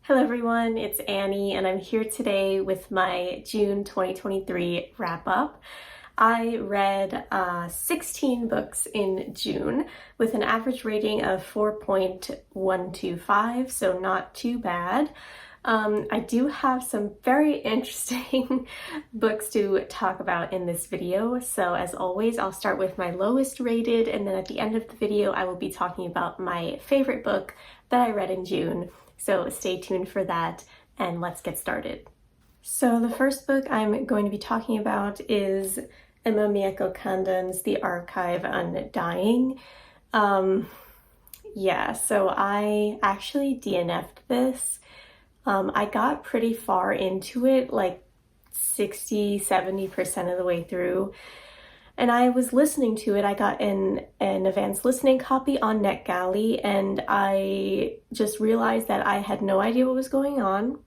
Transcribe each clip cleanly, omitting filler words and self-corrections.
Hello everyone, it's Annie and I'm here today with my June 2023 wrap up. I read 16 books in June with an average rating of 4.125, so not too bad. I do have some very interesting books to talk about in this video, so as always I'll start with my lowest rated, and then at the end of the video I will be talking about my favorite book that I read in June. So stay tuned for that and let's get started. So the first book I'm going to be talking about is Emma Mieko Kandan's The Archive Undying. So I actually DNF'd this. I got pretty far into it, like 60-70% of the way through. And I was listening to it. I got an advanced listening copy on NetGalley, and I just realized that I had no idea what was going on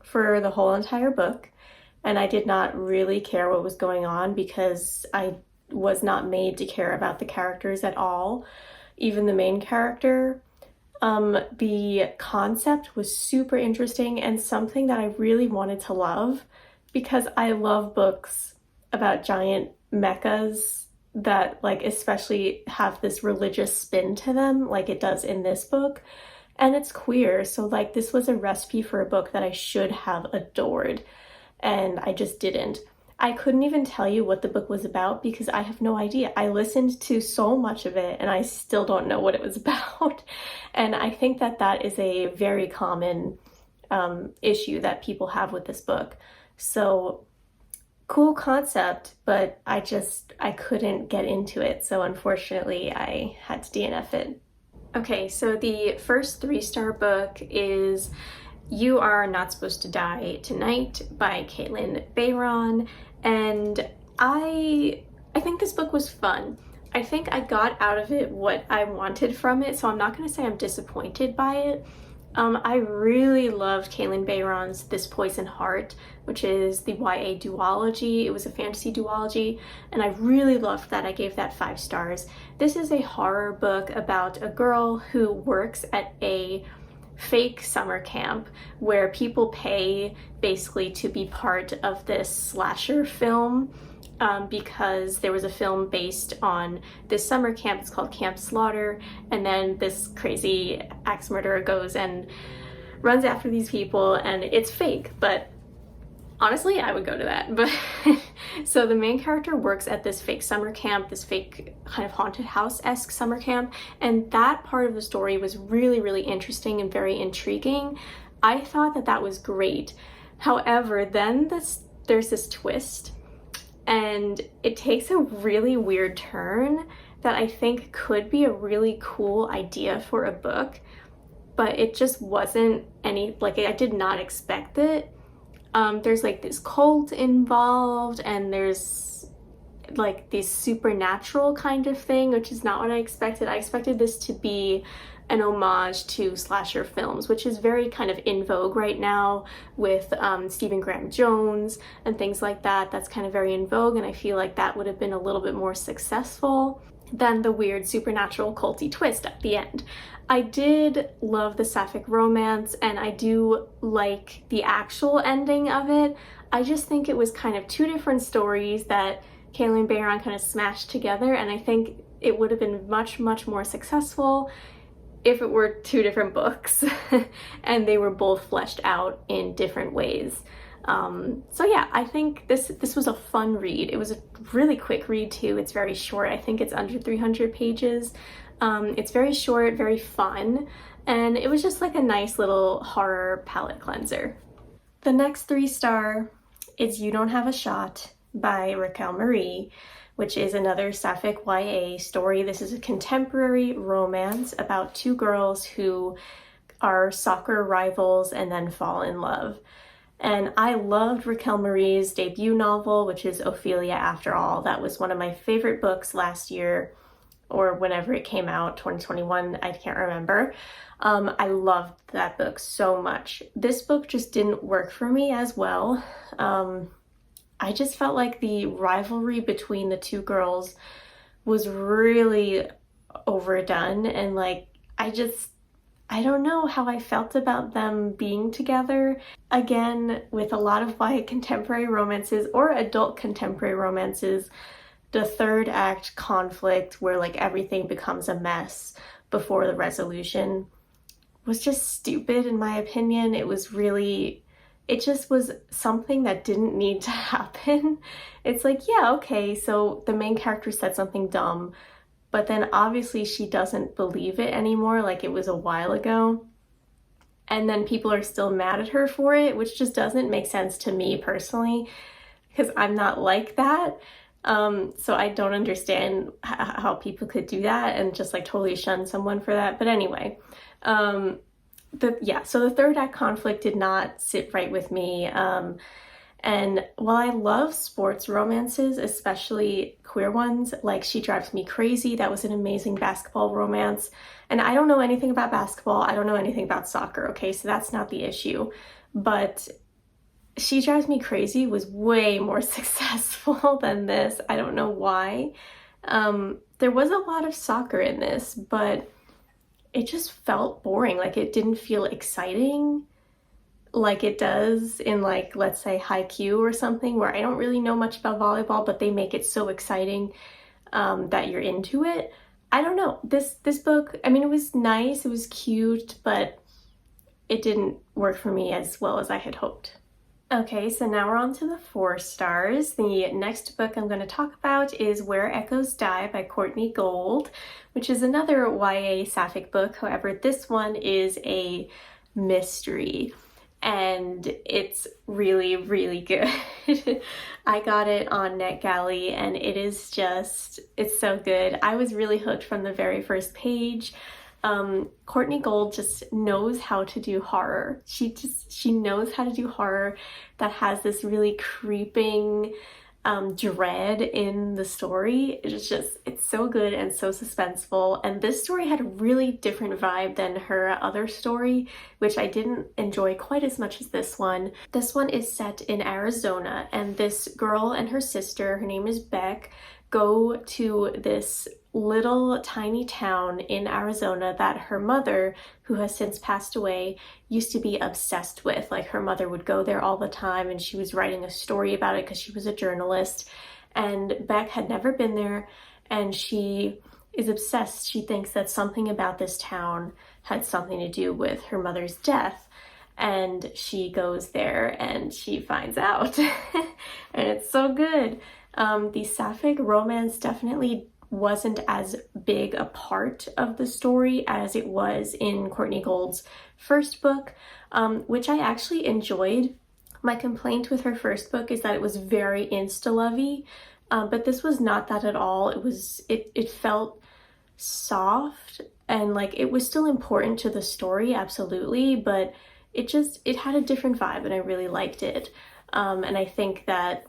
for the whole entire book. And I did not really care what was going on because I was not made to care about the characters at all, even the main character. The concept was super interesting and something that I really wanted to love because I love books about giant mechas that especially have this religious spin to them like it does in this book, and it's queer, so this was a recipe for a book that I should have adored and I just didn't. I couldn't even tell you what the book was about because I have no idea. I listened to so much of it and I still don't know what it was about. And I think that is a very common issue that people have with this book. So cool concept, but I couldn't get into it, so unfortunately I had to DNF it. Okay, so the first 3-star book is You Are Not Supposed to Die Tonight by Caitlin Bayron, and I think this book was fun. I think I got out of it what I wanted from it, so I'm not going to say I'm disappointed by it. I really loved Caitlin Bayron's This Poison Heart, which is the YA duology. It was a fantasy duology, and I really loved that. I gave that 5 stars. This is a horror book about a girl who works at a fake summer camp where people pay basically to be part of this slasher film. Because there was a film based on this summer camp. It's called Camp Slaughter, and then this crazy axe murderer goes and runs after these people, and it's fake, but honestly I would go to that. But so the main character works at this fake summer camp, this fake kind of haunted house-esque summer camp, and that part of the story was really, really interesting and very intriguing. I thought that was great. However, then there's this twist, and it takes a really weird turn that I think could be a really cool idea for a book, but it just wasn't I did not expect it. There's this cult involved, and there's this supernatural kind of thing, which is not what I expected. I expected this to be an homage to slasher films, which is very kind of in vogue right now with Stephen Graham Jones and things like that. That's kind of very in vogue, and I feel like that would have been a little bit more successful than the weird supernatural culty twist at the end. I did love the Sapphic romance, and I do like the actual ending of it. I just think it was kind of 2 different stories that Caitlin Bayron kind of smashed together, and I think it would have been much, much more successful if it were 2 different books and they were both fleshed out in different ways. So yeah, I think this was a fun read. It was a really quick read too. It's very short. I think it's under 300 pages. It's very short, very fun, and it was just a nice little horror palette cleanser. The next 3-star is You Don't Have a Shot by Raquel Marie, which is another Sapphic YA story. This is a contemporary romance about 2 girls who are soccer rivals and then fall in love. And I loved Raquel Marie's debut novel, which is Ophelia After All. That was one of my favorite books last year, or whenever it came out, 2021, I can't remember. I loved that book so much. This book just didn't work for me as well. I just felt like the rivalry between the 2 girls was really overdone, and I don't know how I felt about them being together. Again, with a lot of YA contemporary romances or adult contemporary romances, the third act conflict where like everything becomes a mess before the resolution was just stupid in my opinion. It just was something that didn't need to happen. It's like, yeah, okay, so the main character said something dumb, but then obviously she doesn't believe it anymore, like it was a while ago. And then people are still mad at her for it, which just doesn't make sense to me personally, because I'm not like that. So I don't understand how people could do that and just like totally shun someone for that. But anyway, so the third act conflict did not sit right with me. And while I love sports romances, especially queer ones, like She Drives Me Crazy, that was an amazing basketball romance. And I don't know anything about basketball. I don't know anything about soccer, okay? So that's not the issue. But She Drives Me Crazy was way more successful than this. I don't know why. There was a lot of soccer in this, but it just felt boring. Like it didn't feel exciting like it does in like, let's say Haikyuu or something, where I don't really know much about volleyball, but they make it so exciting that you're into it. I don't know. This book, I mean, it was nice, it was cute, but it didn't work for me as well as I had hoped. Okay, so now we're on to the 4 stars. The next book I'm going to talk about is Where Echoes Die by Courtney Gold, which is another YA Sapphic book. However, this one is a mystery, and it's really, really good. I got it on NetGalley, and it's so good. I was really hooked from the very first page. Courtney Gold just knows how to do horror. She knows how to do horror that has this really creeping dread in the story. It's so good and so suspenseful. And this story had a really different vibe than her other story, which I didn't enjoy quite as much as this one. This one is set in Arizona, and this girl and her sister, her name is Beck, go to this little tiny town in Arizona that her mother, who has since passed away, used to be obsessed with. Like her mother would go there all the time, and she was writing a story about it because she was a journalist. And Beck had never been there, and she is obsessed. She thinks that something about this town had something to do with her mother's death. And she goes there and she finds out. And it's so good. The Sapphic romance definitely wasn't as big a part of the story as it was in Courtney Gold's first book, which I actually enjoyed. My complaint with her first book is that it was very insta-lovey, but this was not that at all. It felt soft, and like it was still important to the story, absolutely, but it had a different vibe, and I really liked it. And I think that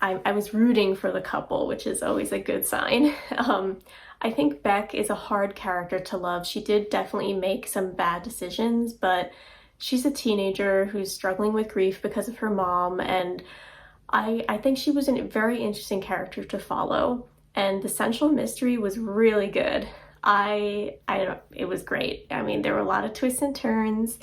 I was rooting for the couple, which is always a good sign. I think Beck is a hard character to love. She did definitely make some bad decisions, but she's a teenager who's struggling with grief because of her mom, and I think she was a very interesting character to follow. And the central mystery was really good. It was great. I mean, there were a lot of twists and turns.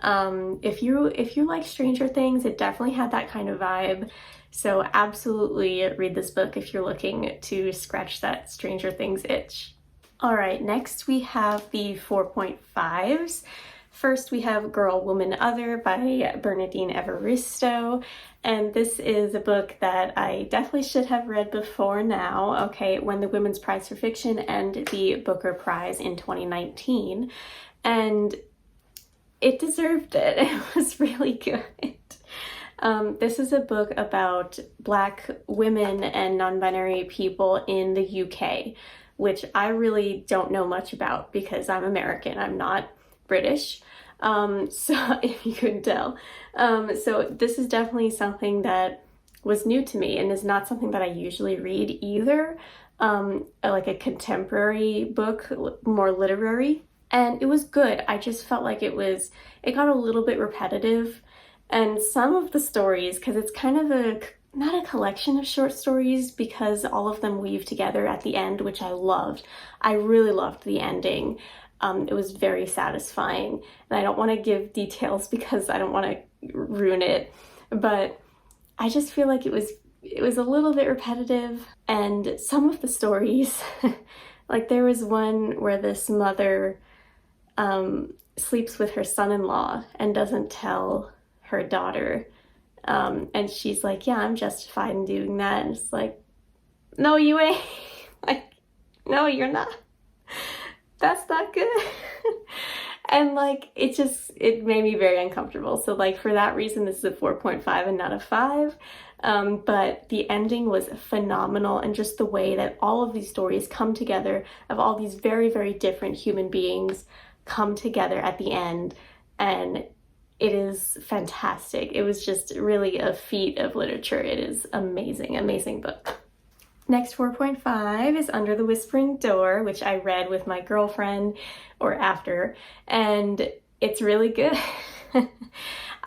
If you like Stranger Things, it definitely had that kind of vibe. So absolutely read this book if you're looking to scratch that Stranger Things itch. All right, next we have the 4.5s. First we have Girl, Woman, Other by Bernardine Evaristo. And this is a book that I definitely should have read before now. Okay, it won the Women's Prize for Fiction and the Booker Prize in 2019. And it deserved it. It was really good. This is a book about Black women and non-binary people in the UK, which I really don't know much about because I'm American, I'm not British, so if you couldn't tell. So this is definitely something that was new to me and is not something that I usually read either, like a contemporary book, more literary, and it was good. I just felt like it got a little bit repetitive. And some of the stories, because it's kind of not a collection of short stories because all of them weave together at the end, which I loved. I really loved the ending. It was very satisfying. And I don't want to give details because I don't want to ruin it, but I just feel like it was a little bit repetitive. And some of the stories, like there was one where this mother sleeps with her son-in-law and doesn't tell her daughter. And she's like, yeah, I'm justified in doing that. And it's like, no, you ain't. Like, no, you're not. That's not good. And like, it made me very uncomfortable. So like for that reason, this is a 4.5 and not a 5. But the ending was phenomenal, and just the way that all of these stories come together, of all these very, very different human beings come together at the end, and it is fantastic. It was just really a feat of literature. It is amazing, amazing book. Next 4.5 is Under the Whispering Door, which I read with my girlfriend or after, and it's really good.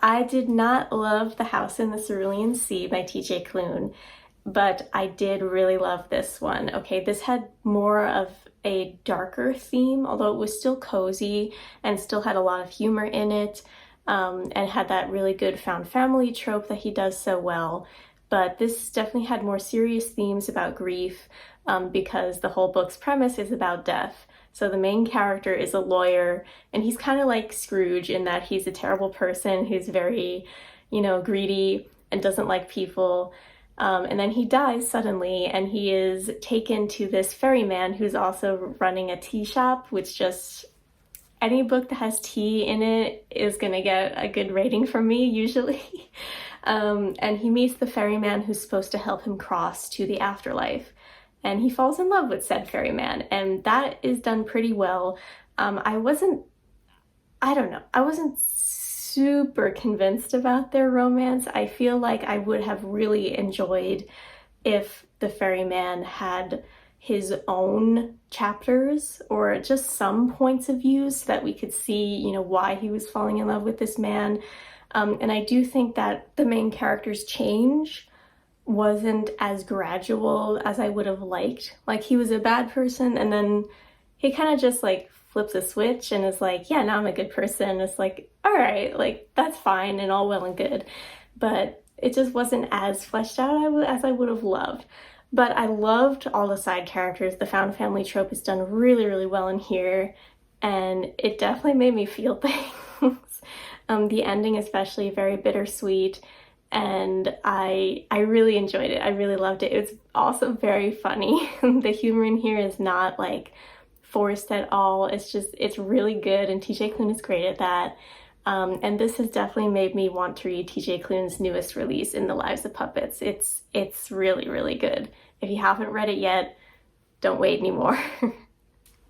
I did not love The House in the Cerulean Sea by T.J. Klune, but I did really love this one. Okay, this had more of a darker theme, although it was still cozy and still had a lot of humor in it, and had that really good found family trope that he does so well. But this definitely had more serious themes about grief, because the whole book's premise is about death. So the main character is a lawyer, and he's kind of like Scrooge in that he's a terrible person who's very, greedy and doesn't like people. And then he dies suddenly, and he is taken to this ferryman who's also running a tea shop, which just, any book that has tea in it is gonna get a good rating from me, usually. And he meets the ferryman who's supposed to help him cross to the afterlife. And he falls in love with said ferryman, and that is done pretty well. I wasn't super convinced about their romance. I feel like I would have really enjoyed if the ferryman had his own chapters or just some points of view so that we could see, why he was falling in love with this man. And I do think that the main character's change wasn't as gradual as I would have liked. Like, he was a bad person, and then he kind of just like flips a switch and is like, yeah, now I'm a good person. It's like, all right, like that's fine and all well and good, but it just wasn't as fleshed out as I would have loved. But I loved all the side characters. The found family trope is done really, really well in here, and it definitely made me feel things. The ending especially, very bittersweet, and I really enjoyed it. I really loved it. It's also very funny. The humor in here is not like forced at all. It's really good, and TJ Klune is great at that. And this has definitely made me want to read TJ Klune's newest release, In the Lives of Puppets. It's really, really good. If you haven't read it yet, don't wait anymore.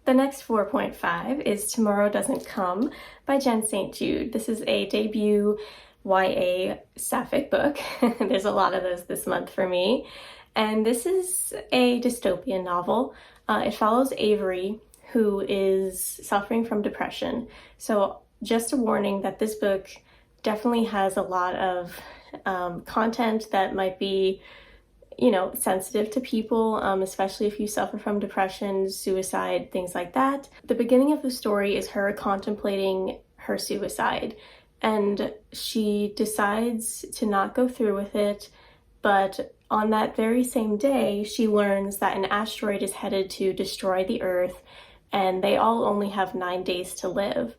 The next 4.5 is Tomorrow Doesn't Come by Jen St. Jude. This is a debut YA Sapphic book. There's a lot of those this month for me. And this is a dystopian novel. It follows Avery, who is suffering from depression. So just a warning that this book definitely has a lot of content that might be, sensitive to people, especially if you suffer from depression, suicide, things like that. The beginning of the story is her contemplating her suicide, and she decides to not go through with it, but on that very same day, she learns that an asteroid is headed to destroy the Earth, and they all only have 9 days to live.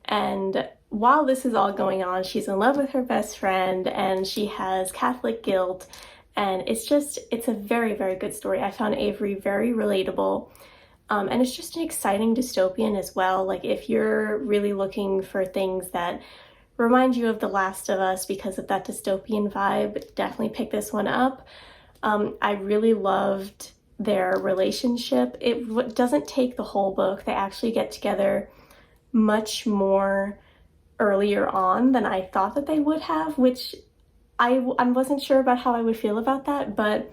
And while this is all going on, she's in love with her best friend, and she has Catholic guilt, and it's a very, very good story. I found Avery very relatable, and it's just an exciting dystopian as well. Like, if you're really looking for things that remind you of The Last of Us because of that dystopian vibe, definitely pick this one up. I really loved their relationship. It doesn't take the whole book. They actually get together much more earlier on than I thought that they would have, which I wasn't sure about how I would feel about that, but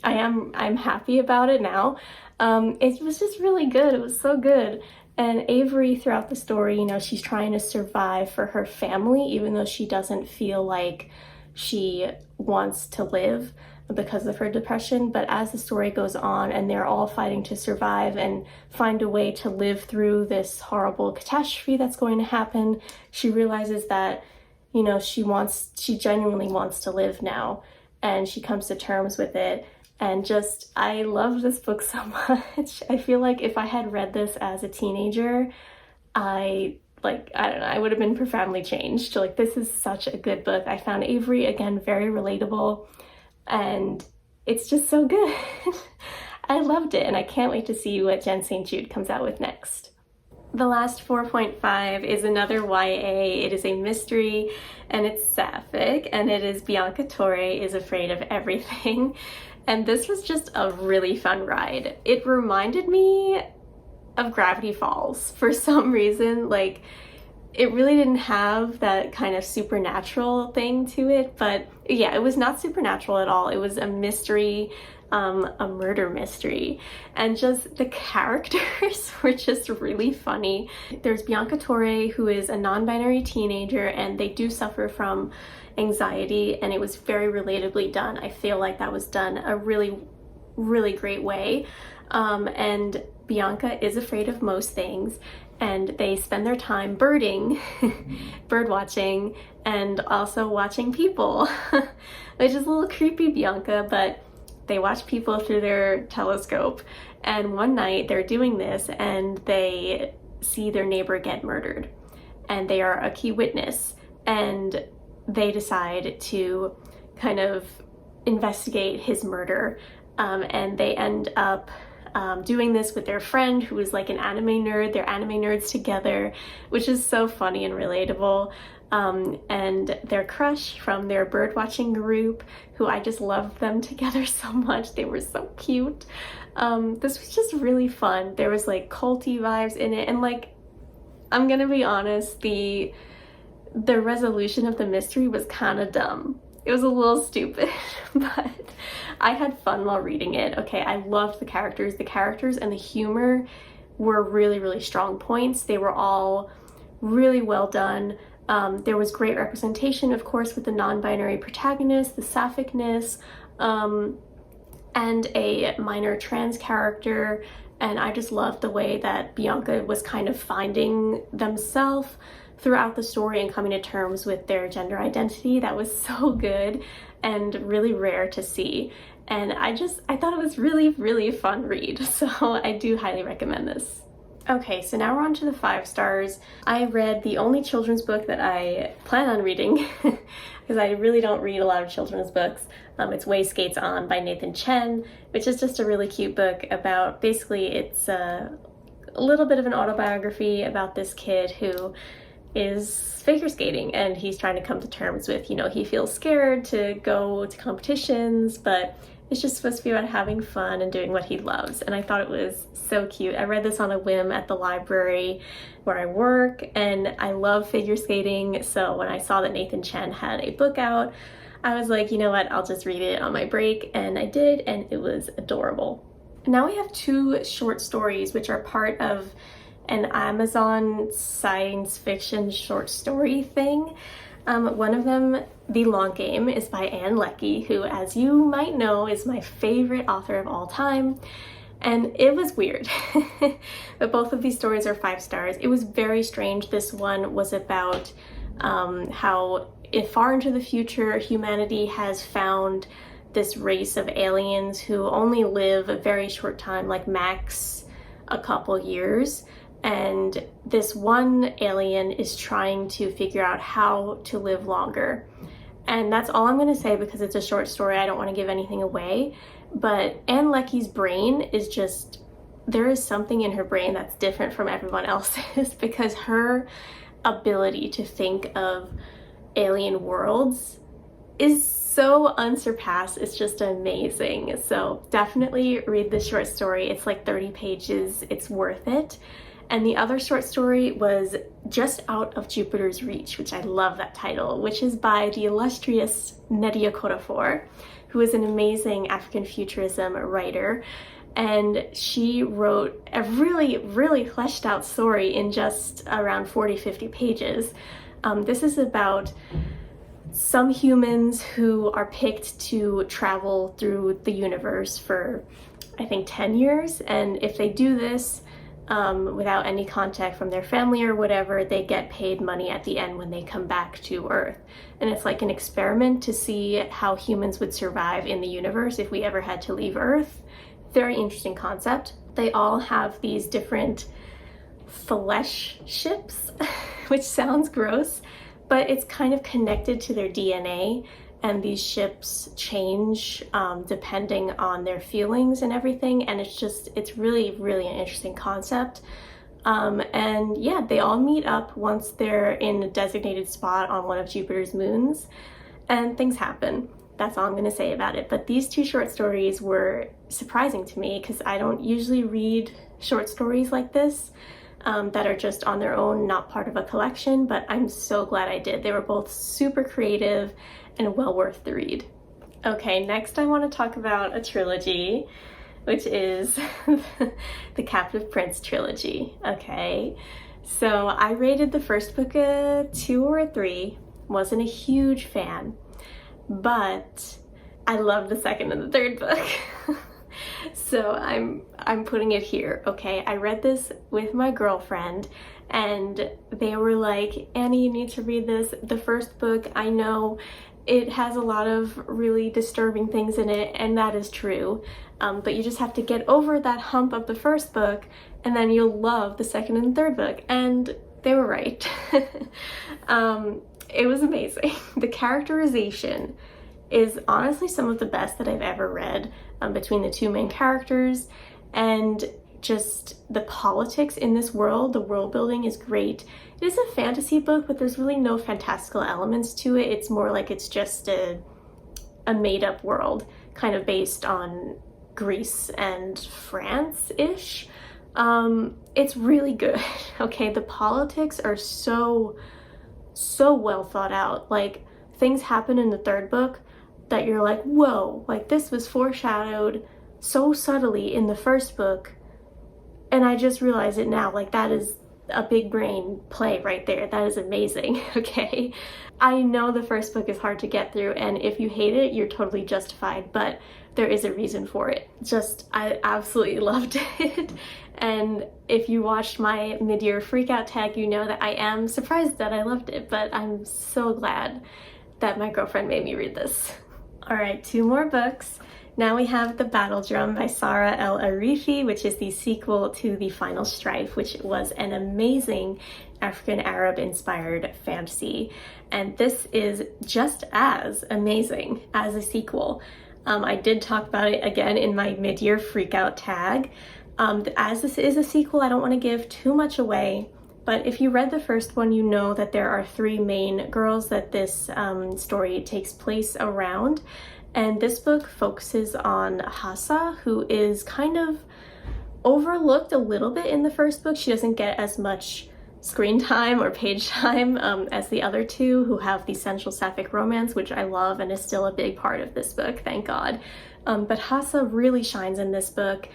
I'm happy about it now. It was just really good. It was so good. And Avery, throughout the story, she's trying to survive for her family, even though she doesn't feel like she wants to live. because of her depression. But as the story goes on and they're all fighting to survive and find a way to live through this horrible catastrophe that's going to happen, she realizes that, you know, she genuinely wants to live now, and she comes to terms with it. And just, I love this book so much. I feel like if I had read this as a teenager, I don't know, I would have been profoundly changed. Like, this is such a good book. I found Avery, again, very relatable, and it's just so good. I loved it, and I can't wait to see what Jen St. Jude comes out with next. The last 4.5 is another YA. It is a mystery, and it's Sapphic, and it is Bianca Torre is Afraid of Everything. And this was just a really fun ride. It reminded me of Gravity Falls for some reason. Like, it really didn't have that kind of supernatural thing to it, but yeah, it was not supernatural at all. It was a mystery, a murder mystery, and just the characters were just really funny. There's Bianca Torre, who is a non-binary teenager, and they do suffer from anxiety, and it was very relatably done. I feel like that was done a really, really great way. And Bianca is afraid of most things, and they spend their time birding, bird watching, and also watching people, which is a little creepy, Bianca, but they watch people through their telescope. And one night they're doing this and they see their neighbor get murdered, and they are a key witness, and they decide to kind of investigate his murder, and they end up doing this with their friend who is like an anime nerd. They're anime nerds together, which is so funny and relatable. And their crush from their bird watching group, who I just loved them together so much. They were so cute. This was just really fun. There was like culty vibes in it, and like, I'm gonna be honest, the resolution of the mystery was kind of dumb. It was a little stupid, but I had fun while reading it. Okay, I loved the characters. The characters and the humor were really, really strong points. They were all really well done. There was great representation, of course, with the non-binary protagonist, the Sapphicness, and a minor trans character. And I just loved the way that Bianca was kind of finding themselves throughout the story and coming to terms with their gender identity. That was so good and really rare to see. And I thought it was really, really fun read. So I do highly recommend this. Okay, so now we're on to the 5 stars. I read the only children's book that I plan on reading, because I really don't read a lot of children's books. It's Way Skates On by Nathan Chen, which is just a really cute book about, basically it's a little bit of an autobiography about this kid who is figure skating, and he's trying to come to terms with, you know, he feels scared to go to competitions, but it's just supposed to be about having fun and doing what he loves. And I thought it was so cute. I read this on a whim at the library where I work, and I love figure skating. So when I saw that Nathan Chen had a book out, I was like, you know what, I'll just read it on my break. And I did, and it was adorable. Now we have 2 short stories, which are part of an Amazon science fiction short story thing. One of them, The Long Game, is by Ann Leckie, who, as you might know, is my favorite author of all time. And it was weird, but both of these stories are 5 stars. It was very strange. This one was about how far into the future humanity has found this race of aliens who only live a very short time, like max a couple years. And this one alien is trying to figure out how to live longer. And that's all I'm going to say because it's a short story. I don't want to give anything away. But Ann Leckie's brain is just, there is something in her brain that's different from everyone else's, because her ability to think of alien worlds is so unsurpassed. It's just amazing. So definitely read this short story. It's like 30 pages. It's worth it. And the other short story was Just Out of Jupiter's Reach, which I love that title, which is by the illustrious Nnedi Okorafor, who is an amazing African futurism writer. And she wrote a really, really fleshed out story in just around 40-50 pages. This is about some humans who are picked to travel through the universe for, I think, 10 years. And if they do this without any contact from their family or whatever, they get paid money at the end when they come back to Earth. And it's like an experiment to see how humans would survive in the universe if we ever had to leave Earth. Very interesting concept. They all have these different flesh ships, which sounds gross, but it's kind of connected to their DNA, and these ships change depending on their feelings and everything, and it's really, really an interesting concept. And yeah, they all meet up once they're in a designated spot on one of Jupiter's moons, and things happen. That's all I'm going to say about it. But these 2 short stories were surprising to me because I don't usually read short stories like this. That are just on their own, not part of a collection, but I'm so glad I did. They were both super creative and well worth the read. Okay, next I want to talk about a trilogy, which is the Captive Prince trilogy. Okay, so I rated the first book a 2 or a 3, wasn't a huge fan, but I loved the second and the third book. So I'm putting it here, okay? I read this with my girlfriend and they were like, Annie, you need to read this. The first book, I know it has a lot of really disturbing things in it, and that is true. But you just have to get over that hump of the first book and then you'll love the second and third book. And they were right. It was amazing. The characterization is honestly some of the best that I've ever read between the 2 main characters, and just the politics in this world, the world building is great. It is a fantasy book, but there's really no fantastical elements to it. It's more like it's just a made-up world, kind of based on Greece and France-ish. It's really good, okay? The politics are so well thought out. Like, things happen in the third book that you're like, whoa, like this was foreshadowed so subtly in the first book, and I just realized it now. Like, that is a big brain play right there. That is amazing, okay? I know the first book is hard to get through, and if you hate it, you're totally justified, but there is a reason for it. I absolutely loved it. And if you watched my mid-year freakout tag, you know that I am surprised that I loved it, but I'm so glad that my girlfriend made me read this. All right, 2 more books. Now we have The Battle Drum by Sara El Arifi, which is the sequel to The Final Strife, which was an amazing African-Arab inspired fantasy. And this is just as amazing as a sequel. I did talk about it again in my mid-year freakout tag. As this is a sequel, I don't want to give too much away, but if you read the first one, you know that there are 3 main girls that this story takes place around. And this book focuses on Hassa, who is kind of overlooked a little bit in the first book. She doesn't get as much screen time or page time as the other 2, who have the central Sapphic romance, which I love and is still a big part of this book, thank God. But Hassa really shines in this book,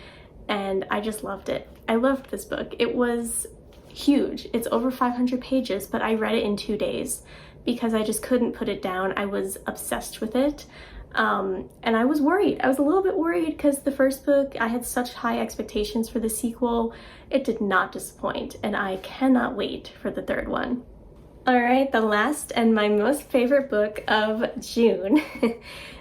and I just loved it. I loved this book. It was huge. It's over 500 pages, but I read it in 2 days because I just couldn't put it down. I was obsessed with it. And I was worried. I was a little bit worried because the first book, I had such high expectations for the sequel. It did not disappoint, and I cannot wait for the third one. All right, the last and my most favorite book of June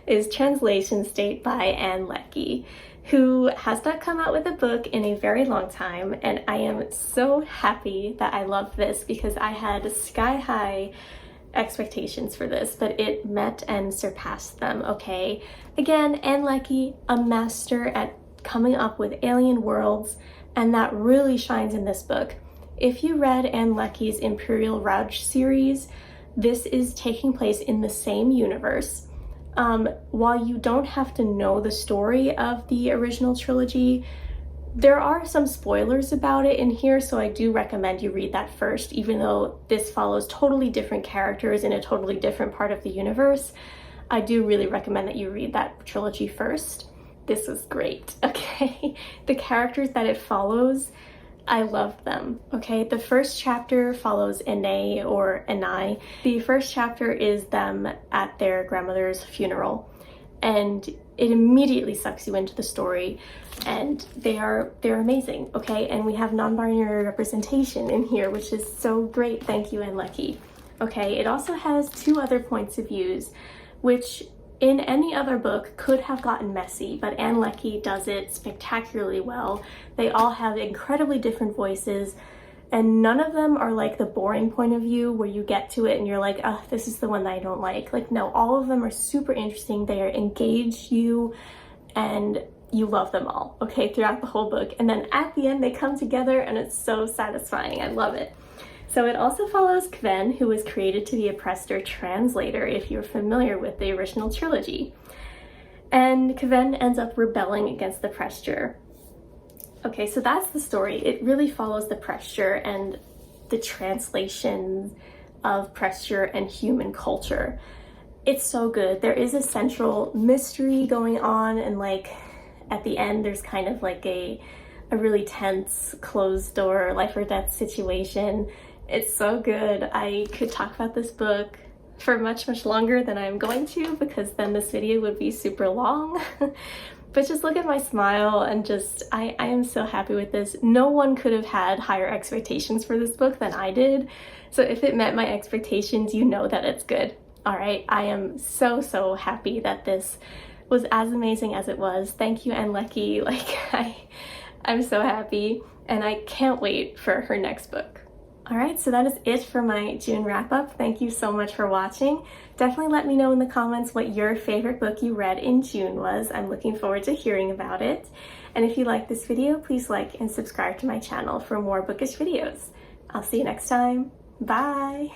is Translation State by Ann Leckie, who has not come out with a book in a very long time, and I am so happy that I love this because I had sky-high expectations for this, but it met and surpassed them, okay? Again, Ann Leckie, a master at coming up with alien worlds, and that really shines in this book. If you read Ann Leckie's Imperial Rauch series, this is taking place in the same universe. While you don't have to know the story of the original trilogy, there are some spoilers about it in here, so I do recommend you read that first, even though this follows totally different characters in a totally different part of the universe. I do really recommend that you read that trilogy first. This was great, okay? The characters that it follows, I love them. Okay, the first chapter follows Ine or Enai. The first chapter is them at their grandmother's funeral, and it immediately sucks you into the story, and they're amazing. Okay, and we have non-binary representation in here, which is so great. Thank you, Anne Leckie. Okay, it also has 2 other points of views, which in any other book could have gotten messy, but Anne Leckie does it spectacularly well. They all have incredibly different voices, and none of them are like the boring point of view where you get to it and you're like, oh, this is the one that I don't like. Like, no, all of them are super interesting. They engage you and you love them all, okay, throughout the whole book. And then at the end, they come together and it's so satisfying. I love it. So it also follows Kven, who was created to be a Prester translator, if you're familiar with the original trilogy. And Kven ends up rebelling against the Prester. Okay, so that's the story. It really follows the Prester and the translation of Prester and human culture. It's so good. There is a central mystery going on, and like at the end, there's kind of like a really tense closed door life or death situation. It's so good. I could talk about this book for much longer than I'm going to, because then this video would be super long. But just look at my smile, and just I am so happy with this. No one could have had higher expectations for this book than I did. So if it met my expectations, you know that it's good. All right, I am so happy that this was as amazing as it was. Thank you, Anne Leckie. Like, I'm so happy, and I can't wait for her next book. All right, so that is it for my June wrap-up. Thank you so much for watching. Definitely let me know in the comments what your favorite book you read in June was. I'm looking forward to hearing about it. And if you like this video, please like and subscribe to my channel for more bookish videos. I'll see you next time. Bye!